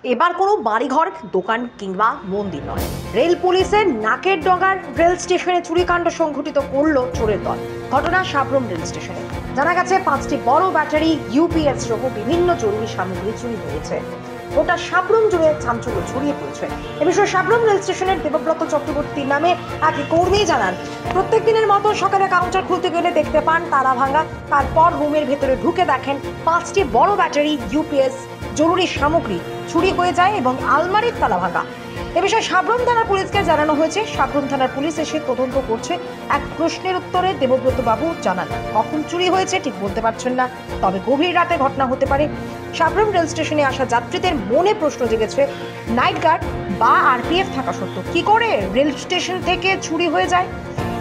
এবার কোনো বাড়িঘর, দোকান কিংবা মন্দির নয়, রেল পুলিশের নাকের ডগার রেল স্টেশনে চুরিকাণ্ড সংঘটিত করল চোরের দল। ঘটনা সাবরুম রেল স্টেশনে। জানা গেছে 5টি বড় ব্যাটারি, ইউপিএস সহ বিভিন্ন জরুরি সামগ্রী চুরি হয়েছে। গোটা সাবরুম জুড়ে চাঞ্চল্য ছড়িয়ে পড়েছে। এ বিষয়ে সাবরুম রেল স্টেশনের দেবব্রত চক্রবর্তী নামে এক কর্মী জানান, প্রত্যেক দিনের মতো সকালে কাউন্টার খুলতে গেলে দেখতে পান তালা ভাঙা। তারপর রুমের ভেতরে ঢুকে দেখেন 5টি বড় ব্যাটারি, ইউপিএস, জরুরি সামগ্রী চুরি হয়ে যায় এবং আলমারির তালা ভাঙা। এ বিষয়ে সাবরুম থানার পুলিশকে জানানো হয়েছে। সাবরুম থানার পুলিশ এসে তদন্ত করছে। এক প্রশ্নের উত্তরে দেবব্রত বাবু জানান, কখন চুরি হয়েছে ঠিক বলতে পারছেন না, তবে গভীর রাতে ঘটনা হতে পারে। সাবরুম রেল স্টেশনে আসা যাত্রীদের মনে প্রশ্ন জেগেছে, নাইট গার্ড বা আরপিএফ থাকা সত্ত্বেও কি করে রেল স্টেশন থেকে চুরি হয়ে যায়।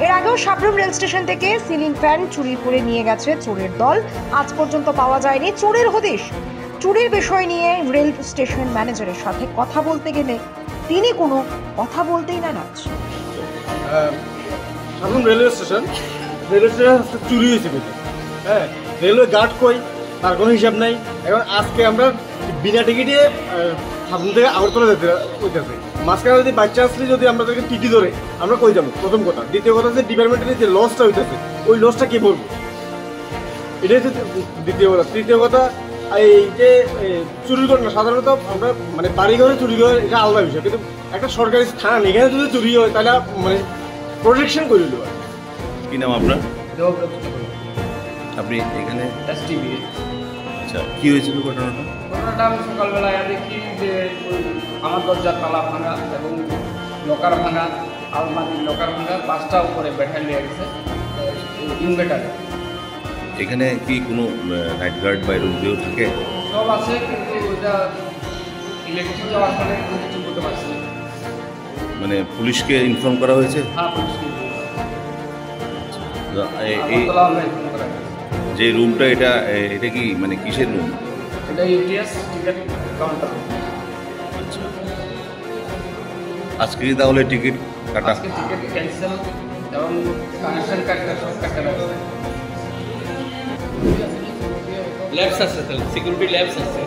এর আগেও সাবরুম রেল স্টেশন থেকে সিলিং ফ্যান চুরি করে নিয়ে গেছে চোরের দল। আজ পর্যন্ত পাওয়া যায়নি চোরের হদিশ। চুরির বিষয় নিয়ে রেল স্টেশন ম্যানেজারের সাথে কথা বলতে গেলে তিনি কোনো কথা বলতেই নারাজ। সাবরুম রেলওয়ে স্টেশন চুরি হয়েছে বুঝি। হ্যাঁ, রেলওয়ে গার্ড কই তার কোনো হিসাব নাই। এখন আজকে আমরা বিনা টিকিটে সাবরুম থেকে আগরতলা যেতে হইতেছে। মাঝখানে যদি বাই চান্সলি যদি আমাদেরকে টিটি ধরে আমরা কই যাবো, প্রথম কথা। দ্বিতীয় কথা যে ডিপার্টমেন্টের যে লসটা হইতেছে, ওই লসটা কে বলবো, এটাই হচ্ছে দ্বিতীয় কথা। তৃতীয় কথা, এই যে চুরির ঘটনা সাধারণত আমরা মানে বাড়িঘরে চুরি করে এটা আলাদা বিষয়, কিন্তু একটা সরকারি স্থান এখানে যদি চুরি হয় তাহলে মানে প্রোটেকশন করে দিল। কি নাম আপনার? আপনি এখানে? আচ্ছা, কি হয়েছিল ঘটনাটা? আমি সকালবেলায় দেখি যে আমার দরজার তালা ভাঙা এবং লকার ভাঙা, আলমারির লকার ভাঙা, 5টা উপরে ব্যাটারি নিয়ে গেছে ইনভার্টারে। এখানে কি কোনো নাইট গার্ড বা এরকম কেউ থাকে? সব আছে, কিন্তু ওইটা ইলেকট্রিক যাওয়ার ফলে কিছু করতে পারছি না। মানে পুলিশকে ইনফর্ম করা হয়েছে? হ্যাঁ, পুলিশকে যে রুমটা এটা কি মানে কিসের রুম? এটা ইউটিএস টিকিট কাউন্টার। আচ্ছা, আজকে তাহলে টিকিট কাটা? আজকে টিকিট ক্যান্সেল এবং কানেকশন কাটটা সব কাটা লাগছে। ল্যাবস আছে, সিকিউরিটি ল্যাবস আছে।